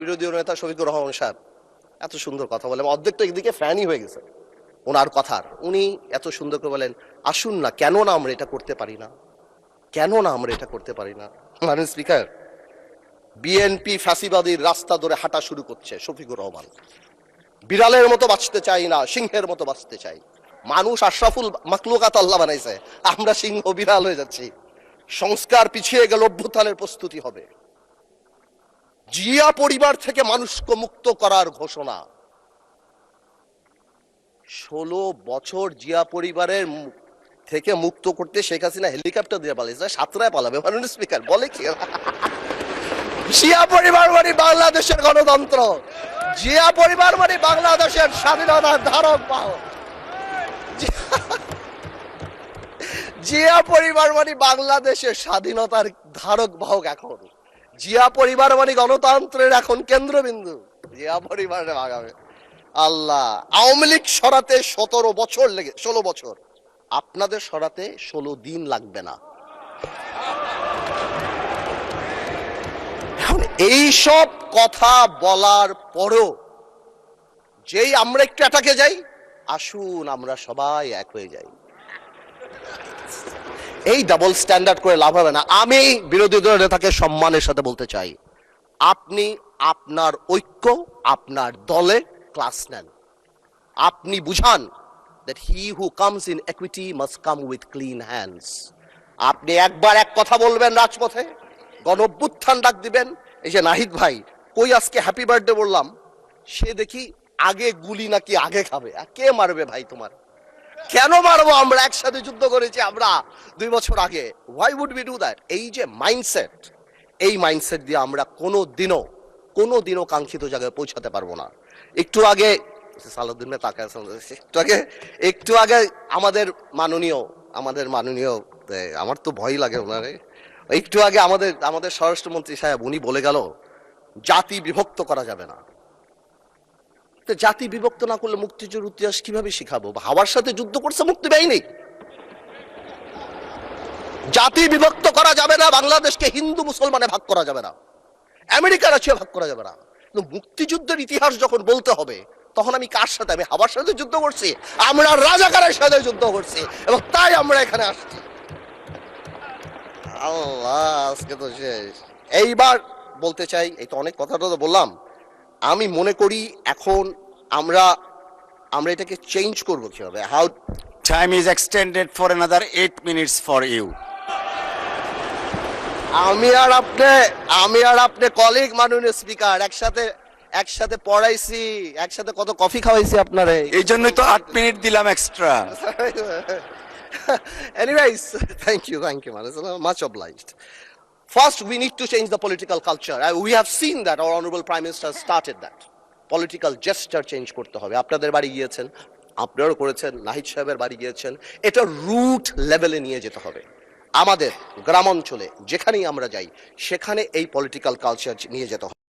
বিরোধী নেতা শফিকুর রহমান সাহেব এত সুন্দর কথা বলেন, অর্ধেক তো একদিকে ফ্যানই হয়ে গেছে ওনার কথার। উনি এত সুন্দর করে বলেন, আসুন না, কেন না আমরা এটা করতে পারি না, কেন না আমরা এটা করতে পারি না। মাননীয় স্পিকার, বিএনপি ফ্যাসিবাদীর রাস্তা ধরে হাঁটা শুরু করছে শফিকুর রহমান। বিড়ালের মতো বাঁচতে চাই না, সিংহের মতো বাঁচতে চাই। মানুষ আশরাফুল মাখলুকাত আল্লাহ বানাইছে, আমরা সিংহ বিড়াল হয়ে যাচ্ছি। সংস্কার পিছিয়ে গেল, অভ্যুত্থানের প্রস্তুতি হবে। জিয়া পরিবার থেকে মানুষকে মুক্ত করার ঘোষণা। 16 বছর জিয়া পরিবারের থেকে মুক্ত করতে শেখ হাসিনা হেলিকপ্টার দিয়ে পালিয়েছে, সাতরায় পালাবে। মাননীয় স্পিকার বলে কি, জিয়া পরিবার মানে বাংলাদেশের গণতন্ত্র, জিয়া পরিবার মানে বাংলাদেশের স্বাধীনতার ধারক বাহক, জিয়া পরিবার মানে বাংলাদেশের স্বাধীনতার ধারক বাহক। এখন জিয়া পরিবার মানে গণতন্ত্রের এখন কেন্দ্রবিন্দু। জিয়া পরিবারে ভাগাবে আল্লাহ। আওয়ামী লীগ সরাতে 17 বছর লেগে 16 বছর, আপনাদের সরাতে 16 দিন লাগবে না। এখন এইসব কথা বলার পরও যেই আমরা একটু অ্যাটাকে যাই, আসুন আমরা সবাই এক হয়ে যাই, এই ডাবল স্ট্যান্ডার্ড করে লাভ হবে না। আমি বিরোধী দলের নেতাকে সম্মানের সাথে বলতে চাই, আপনি আপনার ঐক্য, আপনার দলে ক্লাস নেন। আপনি বুঝান that he who comes in equity must come with clean hands. আপনি একবার এক কথা বলবেন রাজপথে, গণঅভ্যুত্থান ডাক দিবেন। এই যে নাহিদ ভাই কই আজকে হ্যাপি বার্থডে বললাম, সে দেখি আগে গুলি নাকি আগে খাবে। কে মারবে ভাই তোমার? কেন মারবো? আমরা একসাথে যুদ্ধ করেছি আমরা 2 বছর আগে। why would we do that? এই যে মাইন্ডসেট, এই মাইন্ডসেট দিয়ে আমরা কোনোদিনও কাঙ্ক্ষিত জায়গায় পৌঁছাতে পারবো না। একটু আগে একটু আগে আমাদের মাননীয় আমার তো ভয় লাগে ওনারে, একটু আগে আমাদের স্বরাষ্ট্রমন্ত্রী সাহেব উনি বলে গেল জাতি বিভক্ত করা যাবে না। জাতি বিভক্ত না করলে মুক্তিযুদ্ধের ইতিহাস কিভাবে শিখাবো? হাওয়ার সাথে যুদ্ধ করছে মুক্তি বাহিনী। জাতি বিভক্ত করা যাবে না, বাংলাদেশকে হিন্দু মুসলমানে ভাগ করা যাবে না, আমেরিকার আছে ভাগ করা যাবে না। কিন্তু মুক্তিযুদ্ধের ইতিহাস যখন বলতে হবে, তখন আমি কার সাথে? আমি হাওয়ার সাথে যুদ্ধ করছি, আমরা রাজাকারের সাথে যুদ্ধ করছি, এবং তাই আমরা এখানে আসছি। আল্লাহ, আজকে তো শেষ। এইবার বলতে চাই, এই তো অনেক কথা তো বললাম, আমি মনে করি এখন আমরা এটাকে চেঞ্জ করবো কিভাবে? How Time is extended for another 8 minutes for you. আমি আর আপনি কলিগ মাননীয় স্পিকার, একসাথে পড়াইছি, একসাথে কত কফি খাওয়াইছি আপনারে, এই জন্যই তো 8 মিনিট দিলাম extra. Anyways, thank you, much obliged. First, we need to change the political culture. We have seen that our honorable Prime Minister started that. Political gesture change করতে হবে। আপনাদের বাড়ি গিয়েছেন, আপনারাও করেছেন, নাহিদ সাহেবের বাড়ি গিয়েছেন। এটা রুট লেভেলে নিয়ে যেতে হবে। আমাদের গ্রামাঞ্চলে যেখানেই আমরা যাই, সেখানে এই পলিটিক্যাল কালচার নিয়ে যেতে হবে।